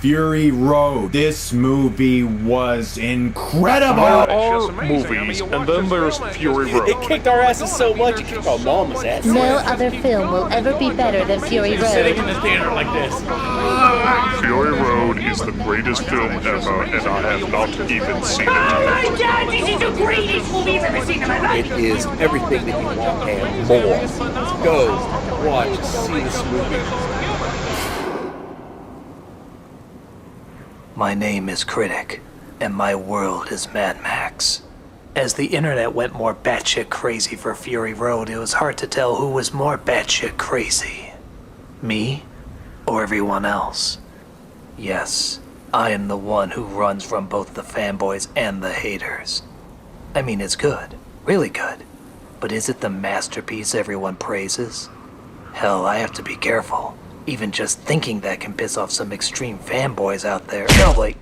Fury Road. This movie was incredible. All movies, and then there's Fury Road. It kicked our asses so much it kicked our mama's ass. No other film will ever be better than Fury Sitting Road. in the theater like this. Fury Road is the greatest film ever, and I have not even seen it Oh yet. my god, this is the greatest movie I've ever seen in my life! It is everything that you want and more. Let's go, watch, see this movie. My name is Critic, and my world is Mad Max. As the internet went more batshit crazy for Fury Road, it was hard to tell who was more batshit crazy. Me, or everyone else. Yes, I am the one who runs from both the fanboys and the haters. I mean, it's good, really good. But is it the masterpiece everyone praises? Hell, I have to be careful. Even just thinking that can piss off some extreme fanboys out there. No, like...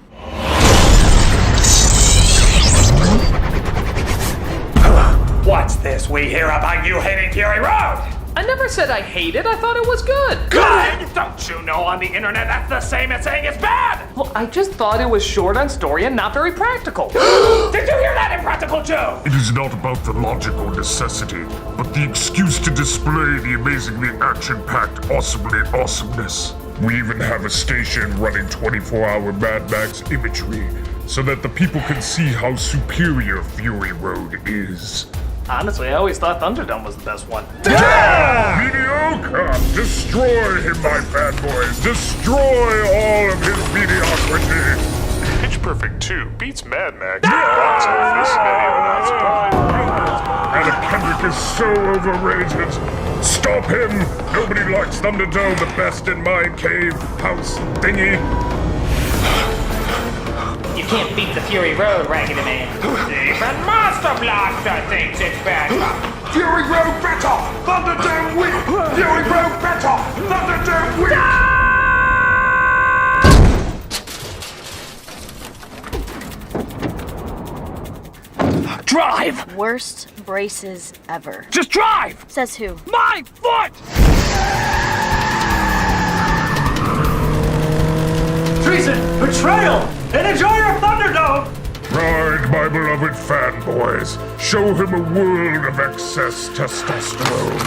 What's this we hear about you hating Fury Road? I never said I hate it, I thought it was good. Good! Don't you know on the internet that's the same as saying it's bad? Well, I just thought it was short on story and not very practical. Did you hear that, Impractical Joe? It is not about the logic or necessity, but the excuse to display the amazingly action-packed awesomeness. We even have a station running 24-hour Mad Max imagery, so that the people can see how superior Fury Road is. Honestly, I always thought Thunderdome was the best one. Mediocre! Destroy him, my fanboys! Destroy all of his mediocrity! Pitch Perfect 2 beats Mad Max in the box office, and you're not surprised. Anna Kendrick is so overrated. Stop him! Nobody likes Thunderdome the best in Mind Cave House Thingy. You can't beat the Fury Road, Raggedy Man. Even Monster Blaster thinks it's bad. Fury Road better! Thunderdome weak! Fury Road better! Thunderdome weak! Drive! Worst braces ever. Just drive! Says who? My foot! Treason! Betrayal! And enjoy your Thunderdome! Ride, my beloved fanboys. Show him a world of excess testosterone.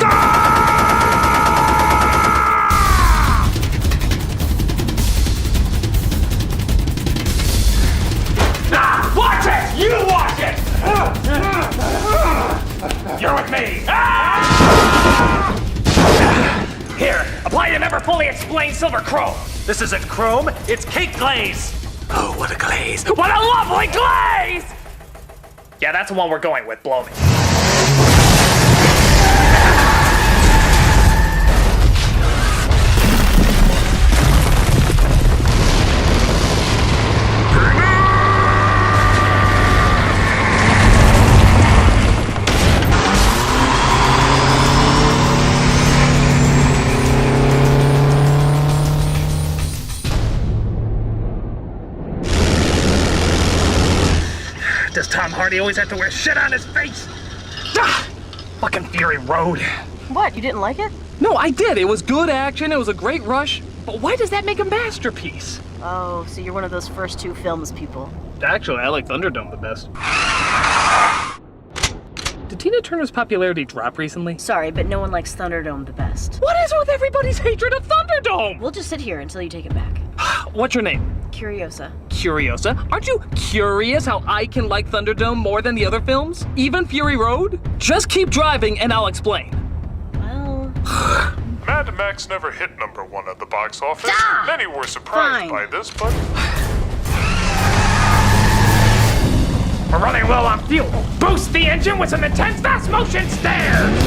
Watch it! You watch it! You're with me! Here, apply the never fully explained silver chrome. This isn't chrome, it's cake glaze. Oh, what a glaze. What a lovely glaze! Yeah, that's the one we're going with, blow me. Does Tom Hardy always have to wear shit on his face? Ah, fucking Fury Road. What, you didn't like it? No, I did. It was good action, it was a great rush. But why does that make a masterpiece? Oh, so you're one of those first two films people. Actually, I like Thunderdome the best. Did Tina Turner's popularity drop recently? Sorry, but no one likes Thunderdome the best. What is with everybody's hatred of Thunderdome? We'll just sit here until you take it back. What's your name? Curiosa. Curiosa? Aren't you curious how I can like Thunderdome more than the other films? Even Fury Road? Just keep driving and I'll explain. Well... Mad Max never hit #1 at the box office. Ah! Many were surprised Fine. by this, but We're running low on fuel. Boost the engine with some intense fast motion stairs.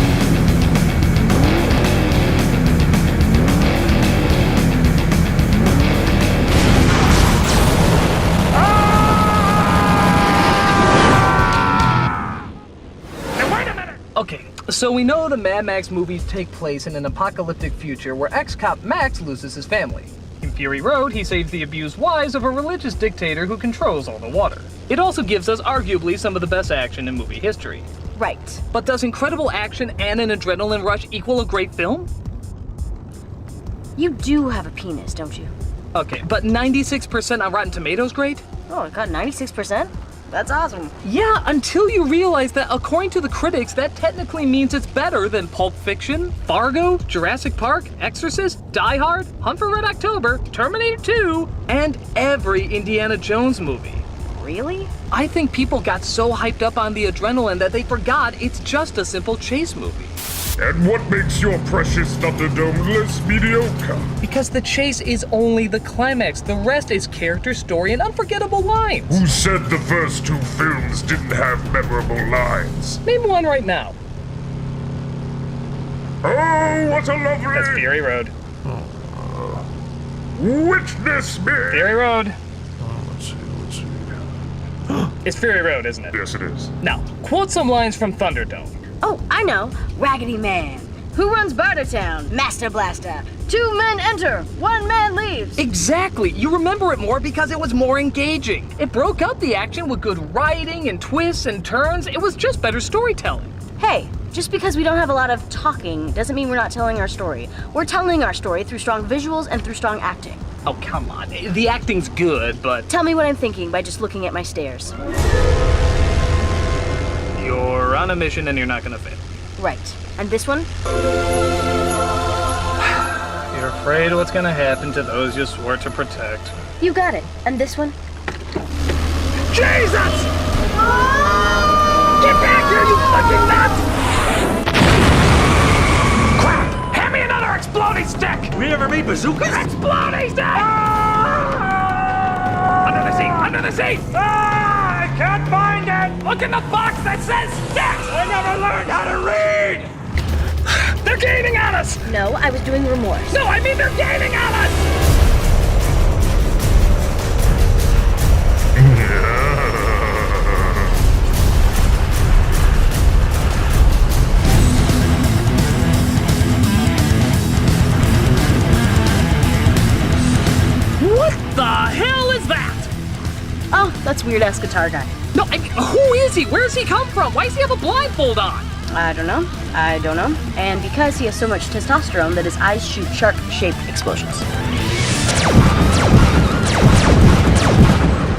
Okay, so we know the Mad Max movies take place in an apocalyptic future where ex-cop Max loses his family. In Fury Road, he saves the abused wives of a religious dictator who controls all the water. It also gives us arguably some of the best action in movie history. Right. But does incredible action and an adrenaline rush equal a great film? You do have a penis, don't you? Okay, but 96% on Rotten Tomatoes grade? Oh, it got 96%? That's awesome. Yeah, until you realize that according to the critics, that technically means it's better than Pulp Fiction, Fargo, Jurassic Park, Exorcist, Die Hard, Hunt for Red October, Terminator 2, and every Indiana Jones movie. Really? I think people got so hyped up on the adrenaline that they forgot it's just a simple chase movie. And what makes your precious Thunderdome less mediocre? Because the chase is only the climax. The rest is character, story, and unforgettable lines. Who said the first two films didn't have memorable lines? Name one right now. Oh, what a lovely... That's Fury Road. Witness me! Fury Road. Let's see. It's Fury Road, isn't it? Yes, it is. Now, quote some lines from Thunderdome. Oh, I know. Raggedy Man. Who runs Bartertown? Master Blaster. 2 men enter, 1 man leaves. Exactly. You remember it more because it was more engaging. It broke up the action with good writing and twists and turns. It was just better storytelling. Hey, just because we don't have a lot of talking doesn't mean we're not telling our story. We're telling our story through strong visuals and through strong acting. Oh, come on. The acting's good, but... Tell me what I'm thinking by just looking at my stares. You're on a mission and you're not gonna fail. Right. And this one? You're afraid of what's gonna happen to those you swore to protect. You got it. And this one? Jesus! Get back here, you fucking nuts! Crap! Hand me another exploding stick! We ever made bazookas? Exploding stick! Under the seat! Under the seat! I can't find it! Look in the box that says sticks! I never learned how to read! They're gaining on us! No, I was doing remorse. No, I mean they're gaining on us! What the hell is that? Oh, that's weird-ass guitar guy. No, I mean, who is he? Where does he come from? Why does he have a blindfold on? I don't know. And because he has so much testosterone that his eyes shoot shark-shaped explosions.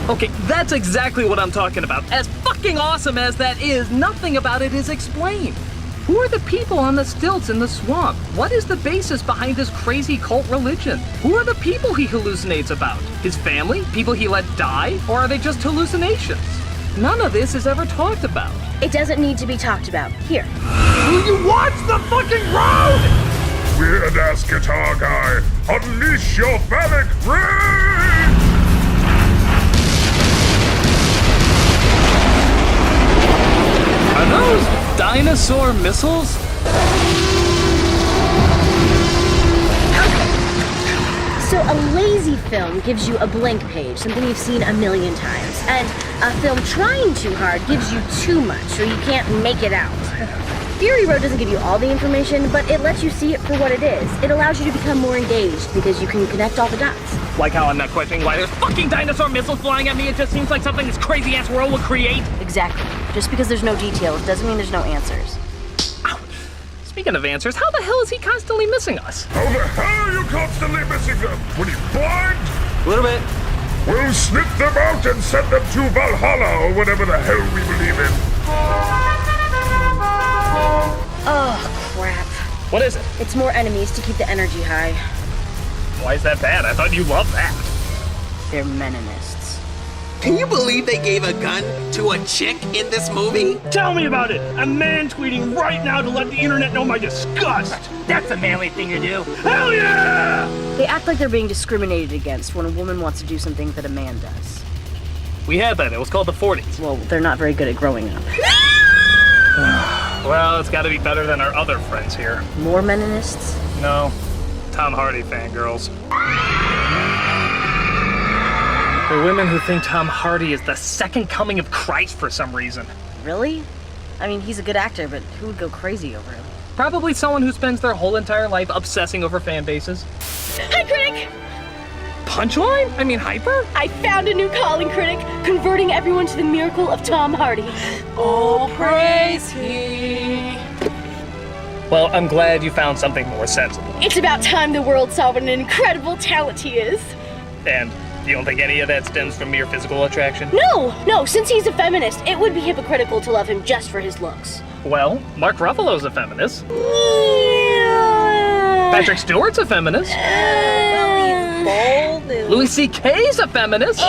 Okay, that's exactly what I'm talking about. As fucking awesome as that is, nothing about it is explained. Who are the people on the stilts in the swamp? What is the basis behind his crazy cult religion? Who are the people he hallucinates about? His family? People he let die? Or are they just hallucinations? None of this is ever talked about. It doesn't need to be talked about. Here. Will you watch the fucking road? Weird-ass guitar guy, unleash your phallic rage! Are those dinosaur missiles? So a lazy film gives you a blank page, something you've seen a million times. And a film trying too hard gives you too much, or you can't make it out. Fury Road doesn't give you all the information, but it lets you see it for what it is. It allows you to become more engaged because you can connect all the dots. Like how I'm not questioning why there's fucking dinosaur missiles flying at me, it just seems like something this crazy-ass world would create. Exactly. Just because there's no details doesn't mean there's no answers. Ow. Speaking of answers, how the hell is he constantly missing us? How the hell are you constantly missing them? When he's blind? A little bit. We'll snip them out and send them to Valhalla or whatever the hell we believe in. Oh, crap. What is it? It's more enemies to keep the energy high. Why is that bad? I thought you loved that. They're meninists. Can you believe they gave a gun to a chick in this movie? Tell me about it! A man tweeting right now to let the internet know my disgust! That's a manly thing to do! Hell yeah! They act like they're being discriminated against when a woman wants to do something that a man does. We had that. It was called the 40s. Well, they're not very good at growing up. Well, it's gotta be better than our other friends here. More meninists? No. Tom Hardy fangirls. There are women who think Tom Hardy is the second coming of Christ for some reason. Really? I mean, he's a good actor, but who would go crazy over him? Probably someone who spends their whole entire life obsessing over fan bases. Hi, Critic! Punchline? I mean, hyper? I found a new calling, Critic, converting everyone to the miracle of Tom Hardy. Oh, praise he. Well, I'm glad you found something more sensible. It's about time the world saw what an incredible talent he is. And you don't think any of that stems from mere physical attraction? No, since he's a feminist, it would be hypocritical to love him just for his looks. Well, Mark Ruffalo's a feminist. Patrick Stewart's a feminist. Louis C.K.'s a feminist.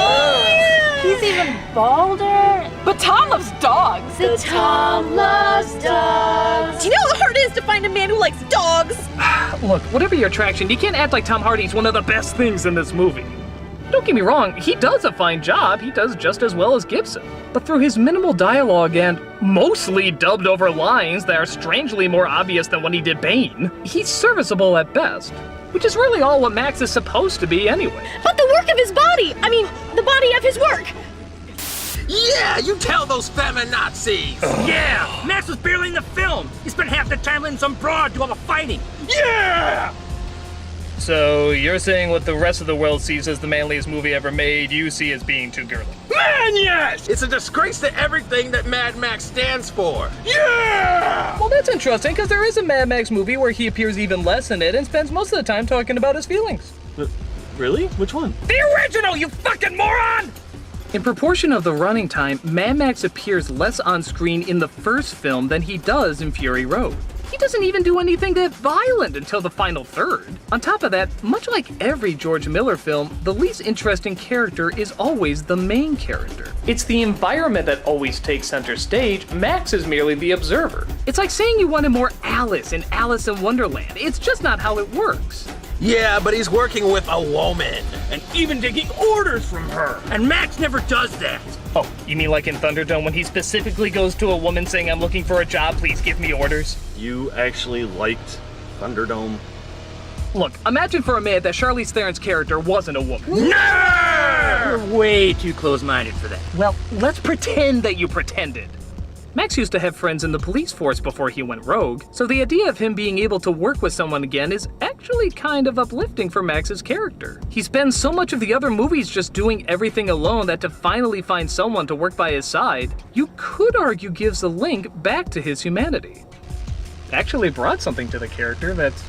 He's even bolder. But Tom loves dogs. The Tom loves dogs. Do you know how hard it is to find a man who likes dogs? Look, whatever your attraction, you can't act like Tom Hardy's one of the best things in this movie. Don't get me wrong, he does a fine job. He does just as well as Gibson. But through his minimal dialogue and mostly dubbed over lines that are strangely more obvious than when he did Bane, he's serviceable at best. Which is really all what Max is supposed to be anyway. But the work of his body! I mean, the body of his work! Yeah, you tell those feminazis! Yeah! Max was barely in the film! He spent half the time letting some broad do all the fighting! Yeah! So you're saying what the rest of the world sees as the manliest movie ever made, you see as being too girly? Man, yes! It's a disgrace to everything that Mad Max stands for. Yeah! Well, that's interesting, because there is a Mad Max movie where he appears even less in it and spends most of the time talking about his feelings. Really? Which one? The original, you fucking moron! In proportion of the running time, Mad Max appears less on screen in the first film than he does in Fury Road. He doesn't even do anything that violent until the final third. On top of that, much like every George Miller film, the least interesting character is always the main character. It's the environment that always takes center stage. Max is merely the observer. It's like saying you wanted more Alice in Alice in Wonderland. It's just not how it works. Yeah, but he's working with a woman. And even taking orders from her. And Max never does that. Oh, you mean like in Thunderdome when he specifically goes to a woman saying, "I'm looking for a job, please give me orders"? You actually liked Thunderdome? Look, imagine for a minute that Charlize Theron's character wasn't a woman. No! You're way too close-minded for that. Well, let's pretend that you pretended. Max used to have friends in the police force before he went rogue, so the idea of him being able to work with someone again is actually kind of uplifting for Max's character. He spends so much of the other movies just doing everything alone that to finally find someone to work by his side, you could argue gives a link back to his humanity. Actually brought something to the character that's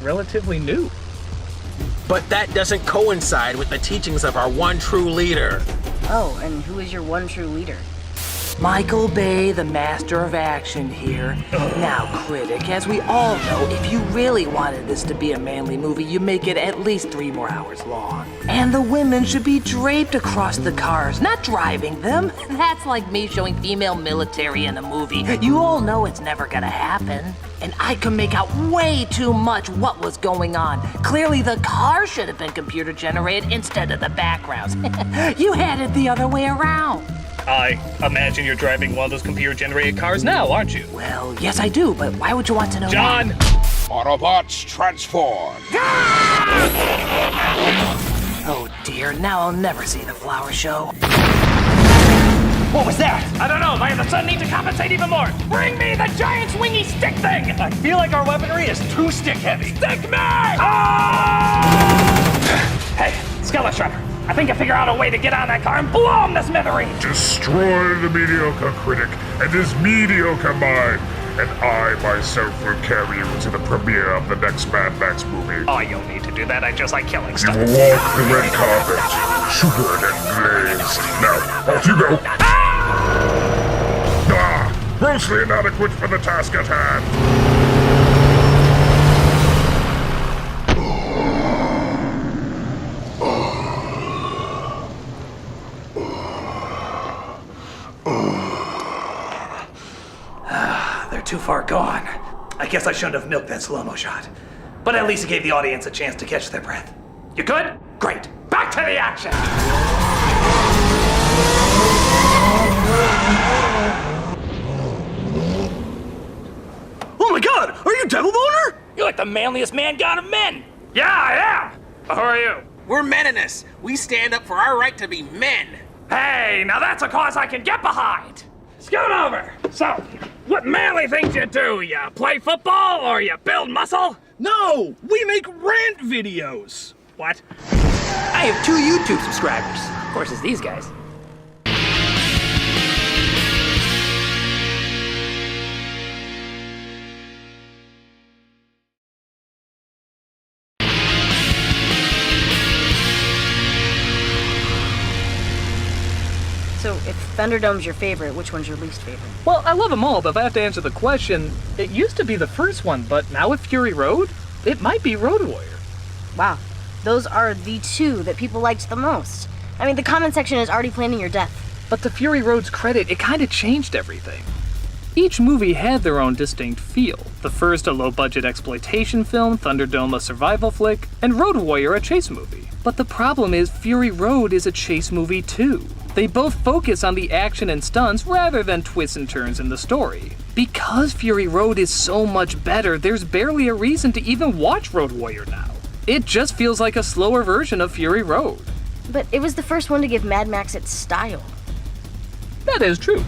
relatively new. But that doesn't coincide with the teachings of our one true leader. Oh, and who is your one true leader? Michael Bay, the master of action here. Now, Critic, as we all know, if you really wanted this to be a manly movie, you make it at least 3 more hours long. And the women should be draped across the cars, not driving them. That's like me showing female military in a movie. You all know it's never gonna happen. And I can make out way too much what was going on. Clearly the car should have been computer generated instead of the backgrounds. You had it the other way around. I imagine you're driving one of those computer-generated cars now, aren't you? Well, yes I do, but why would you want to know John! that? Autobots transform. Oh dear, now I'll never see the flower show. What was that? I don't know. I the sun need to compensate even more. Bring me the giant swingy stick thing. I feel like our weaponry is too stick heavy. Stick me! Hey, Skeleton Shredder. I think I figured out a way to get on that car and blow him to smithereens. Destroy the mediocre critic and his mediocre mind, and I myself will carry you to the premiere of the next Mad Max movie. Oh, you don't need to do that. I just like killing You stuff. will walk the red carpet, sugared and glazed. Now, off you go. Ah! Grossly inadequate for the task at hand. They're too far gone. I guess I shouldn't have milked that slow-mo shot. But at least it gave the audience a chance to catch their breath. You good? Great. Back to the action! Oh my god, are you Devil Boner? You're like the manliest man god of men. Yeah, I am. Who are you? We're meninists. We stand up for our right to be men. Hey, now that's a cause I can get behind. Scoot over. So, what manly things you do? You play football or you build muscle? No, we make rant videos. What? I have 2 YouTube subscribers. Of course, it's these guys. So if Thunderdome's your favorite, which one's your least favorite? Well, I love them all, but if I have to answer the question, it used to be the first one, but now with Fury Road, it might be Road Warrior. Wow, those are the two that people liked the most. I mean, the comment section is already planning your death. But to Fury Road's credit, it kind of changed everything. Each movie had their own distinct feel. The first a low-budget exploitation film, Thunderdome a survival flick, and Road Warrior a chase movie. But the problem is Fury Road is a chase movie too. They both focus on the action and stunts rather than twists and turns in the story. Because Fury Road is so much better, there's barely a reason to even watch Road Warrior now. It just feels like a slower version of Fury Road. But it was the first one to give Mad Max its style. That is true.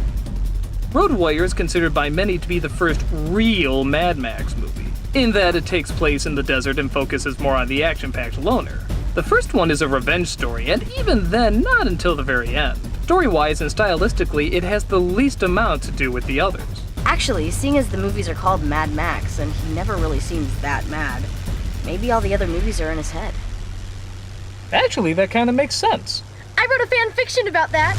Road Warrior is considered by many to be the first real Mad Max movie, in that it takes place in the desert and focuses more on the action-packed loner. The first one is a revenge story, and even then, not until the very end. Story-wise and stylistically, it has the least amount to do with the others. Actually, seeing as the movies are called Mad Max, and he never really seems that mad, maybe all the other movies are in his head. Actually, that kind of makes sense. I wrote a fan fiction about that.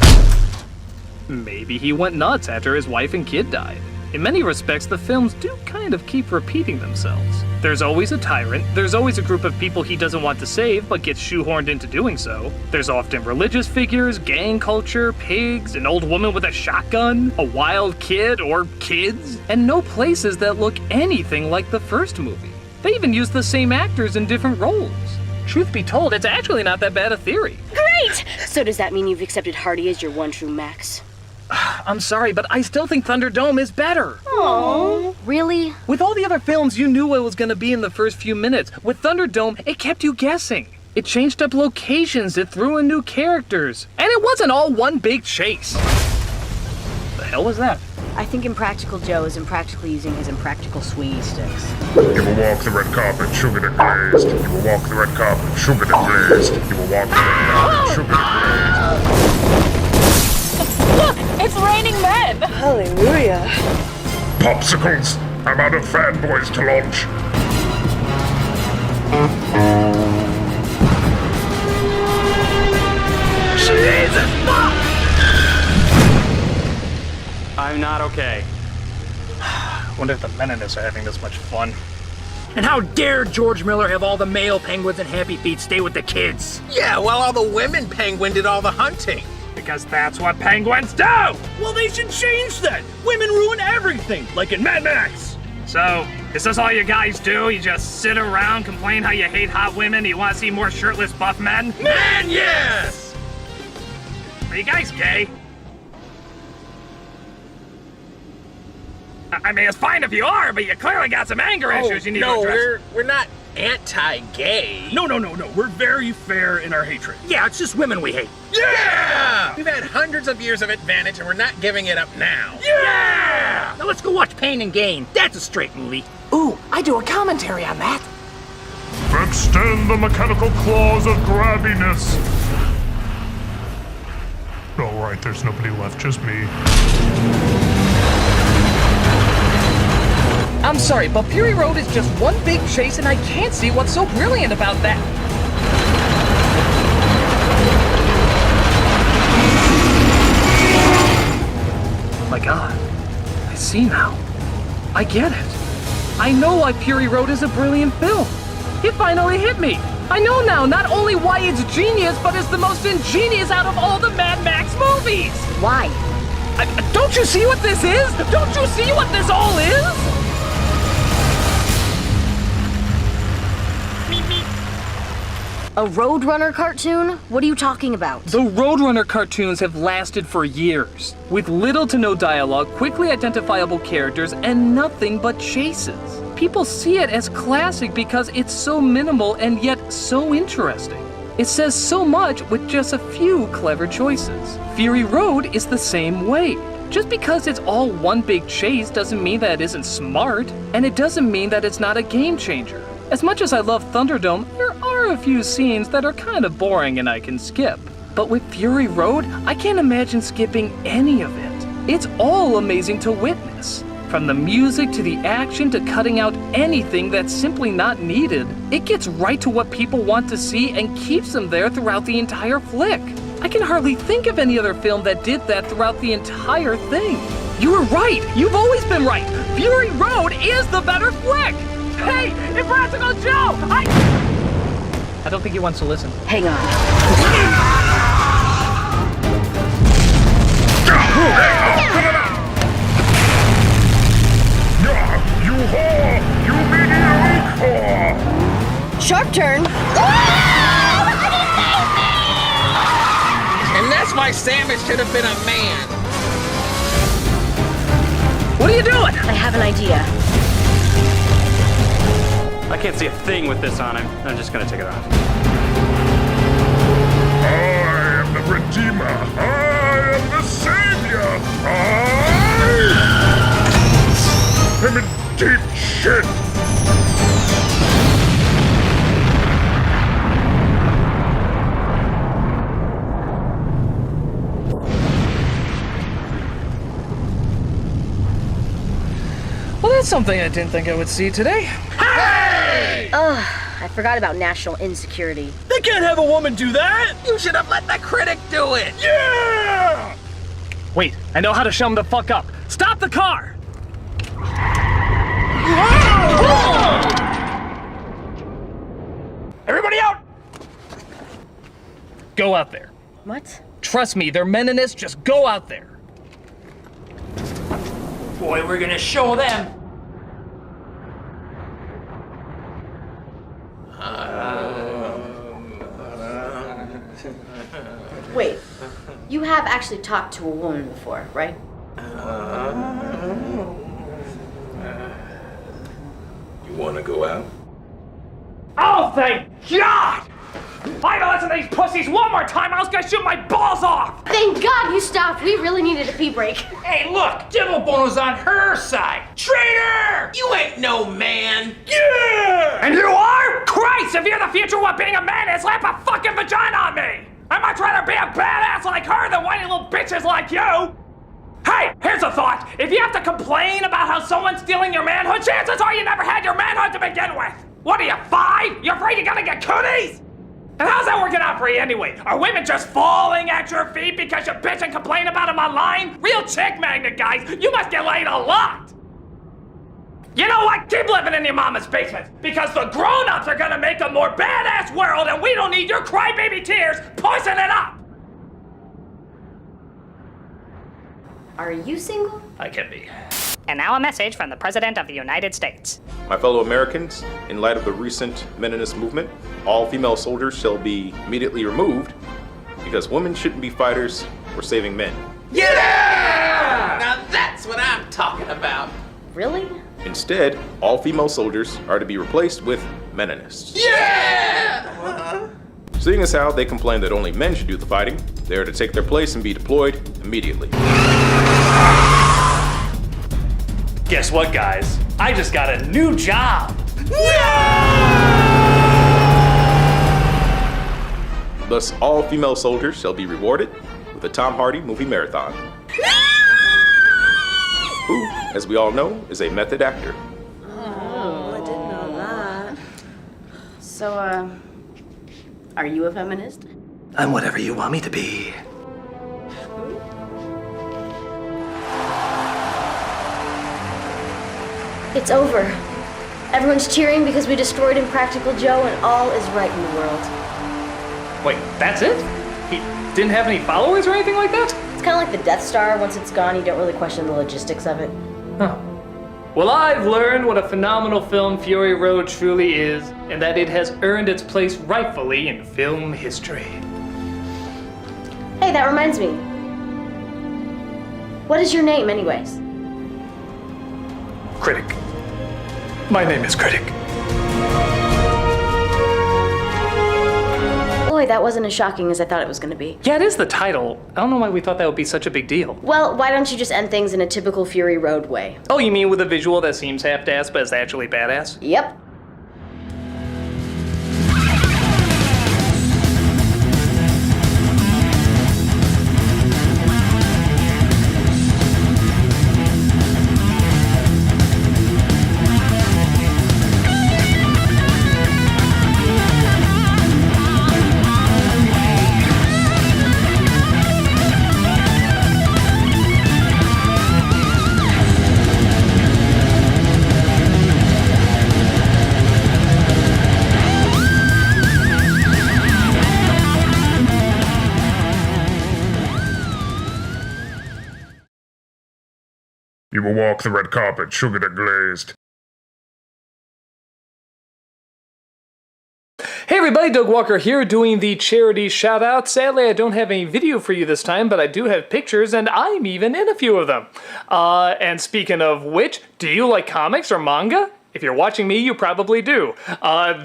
Maybe he went nuts after his wife and kid died. In many respects, the films do kind of keep repeating themselves. There's always a tyrant, there's always a group of people he doesn't want to save but gets shoehorned into doing so. There's often religious figures, gang culture, pigs, an old woman with a shotgun, a wild kid or kids, and no places that look anything like the first movie. They even use the same actors in different roles. Truth be told, it's actually not that bad a theory. Great! So does that mean you've accepted Hardy as your one true Max? I'm sorry, but I still think Thunderdome is better. Aww. Really? With all the other films, you knew what it was going to be in the first few minutes. With Thunderdome, it kept you guessing. It changed up locations, it threw in new characters, and it wasn't all one big chase. The hell was that? I think Impractical Joe is impractically using his impractical swingy sticks. You will walk the red carpet, sugared and glazed. You will walk the red carpet, sugared and glazed. You will walk the red carpet, sugared and glazed. Look, it's raining men. Hallelujah. Popsicles! I'm out of fanboys to launch. Jesus, fuck! I'm not okay. Wonder if the men in this are having this much fun. And how dare George Miller have all the male penguins and Happy Feet stay with the kids? Yeah, well, all the women penguin did all the hunting. Because that's what penguins do! Well, they should change that. Women ruin everything, like in Mad Max. So, is this all you guys do? You just sit around, complain how you hate hot women, you want to see more shirtless buff men? Man, yes! Are you guys gay? I mean, it's fine if you are, but you clearly got some anger issues you need to address. we're not anti-gay. No. We're very fair in our hatred. Yeah, it's just women we hate. Yeah! We've had hundreds of years of advantage, and we're not giving it up now. Yeah! Now let's go watch Pain and Gain. That's a straight movie. Ooh, I do a commentary on that. Extend the mechanical claws of grabbiness. All right, there's nobody left, just me. I'm sorry, but Fury Road is just one big chase, and I can't see what's so brilliant about that. Oh my god. I see now. I get it. I know why Fury Road is a brilliant film. It finally hit me. I know now not only why it's genius, but it's the most ingenious out of all the Mad Max movies. Why? Don't you see what this is? Don't you see what this all is? A Roadrunner cartoon? What are you talking about? The Roadrunner cartoons have lasted for years, with little to no dialogue, quickly identifiable characters, and nothing but chases. People see it as classic because it's so minimal and yet so interesting. It says so much with just a few clever choices. Fury Road is the same way. Just because it's all one big chase doesn't mean that it isn't smart, and it doesn't mean that it's not a game changer. As much as I love Thunderdome, there are a few scenes that are kind of boring and I can skip. But with Fury Road, I can't imagine skipping any of it. It's all amazing to witness. From the music to the action to cutting out anything that's simply not needed, it gets right to what people want to see and keeps them there throughout the entire flick. I can hardly think of any other film that did that throughout the entire thing. You were right. You've always been right. Fury Road is the better flick. Hey, Impractical Joe, I don't think he wants to listen. Hang on. You whore! You mediocre whore! Sharp turn. And that's why Samus should have been a man. What are you doing? I have an idea. I can't see a thing with this on him. I'm just gonna take it off. I am the Redeemer. I am the Savior. I am in deep shit. Well, that's something I didn't think I would see today. Hey! Ugh, I forgot about national insecurity. They can't have a woman do that! You should have let the critic do it! Yeah! Wait, I know how to show him the fuck up. Stop the car! Everybody out! Go out there. What? Trust me, they're meninists. Just go out there. Boy, we're gonna show them. Wait, you have actually talked to a woman before, right? You wanna go out? Oh, thank God! If I had to listen to these pussies one more time, I was gonna shoot my balls off! Thank God you stopped. We really needed a pee break. Hey, look! Dimblebone's on her side! Traitor! You ain't no man! Yeah! And you are? Christ, if you're the future, what being a man is, slap a fucking vagina on me! I'd much rather be a badass like her than whiny little bitches like you! Hey, here's a thought. If you have to complain about how someone's stealing your manhood, chances are you never had your manhood to begin with! What are you, 5? You're afraid you're gonna get cooties? And how's that working out for you anyway? Are women just falling at your feet because you bitch and complain about them online? Real chick magnet, guys, you must get laid a lot! You know what? Keep living in your mama's basement, because the grown-ups are gonna make a more badass world, and we don't need your crybaby tears pushing it up! Are you single? I can be. And now a message from the President of the United States. My fellow Americans, in light of the recent Meninist movement, all female soldiers shall be immediately removed because women shouldn't be fighters or saving men. Yeah! Now that's what I'm talking about. Really? Instead, all female soldiers are to be replaced with Meninists. Yeah! Seeing as how they complain that only men should do the fighting, they are to take their place and be deployed immediately. Guess what, guys? I just got a new job! Thus, all female soldiers shall be rewarded with a Tom Hardy movie marathon. Who, as we all know, is a method actor. Oh, I didn't know that. So, are you a feminist? I'm whatever you want me to be. It's over. Everyone's cheering because we destroyed Impractical Joe and all is right in the world. Wait, that's it? He didn't have any followers or anything like that? It's kind of like the Death Star. Once it's gone, you don't really question the logistics of it. Huh. Well, I've learned what a phenomenal film Fury Road truly is, and that it has earned its place rightfully in film history. Hey, that reminds me. What is your name, anyways? Critic. My name is Critic. Boy, that wasn't as shocking as I thought it was going to be. Yeah, it is the title. I don't know why we thought that would be such a big deal. Well, why don't you just end things in a typical Fury Road way? Oh, you mean with a visual that seems half-assed but is actually badass? Yep. You will walk the red carpet, sugared and glazed. Hey everybody, Doug Walker here doing the charity shout out. Sadly, I don't have any video for you this time, but I do have pictures and I'm even in a few of them. And speaking of which, do you like comics or manga? If you're watching me, you probably do.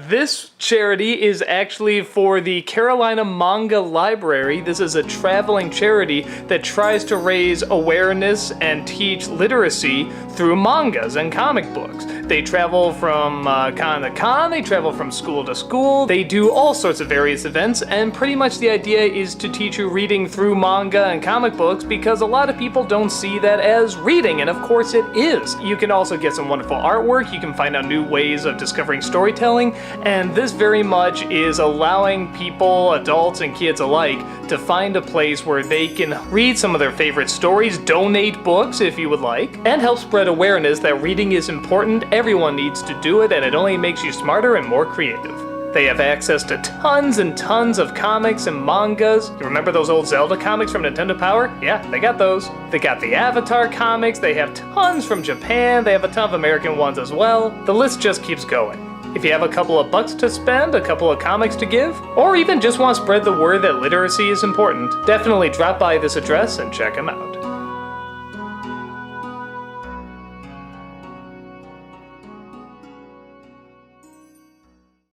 This charity is actually for the Carolina Manga Library. This is a traveling charity that tries to raise awareness and teach literacy through mangas and comic books. They travel from con to con, they travel from school to school, they do all sorts of various events, and pretty much the idea is to teach you reading through manga and comic books because a lot of people don't see that as reading, and of course it is. You can also get some wonderful artwork, you can find out new ways of discovering storytelling, and this very much is allowing people, adults and kids alike, to find a place where they can read some of their favorite stories, donate books if you would like, and help spread awareness that reading is important, everyone needs to do it, and it only makes you smarter and more creative. They have access to tons and tons of comics and mangas. You remember those old Zelda comics from Nintendo Power? Yeah, they got those. They got the Avatar comics, they have tons from Japan, they have a ton of American ones as well. The list just keeps going. If you have a couple of bucks to spend, a couple of comics to give, or even just want to spread the word that literacy is important, definitely drop by this address and check them out.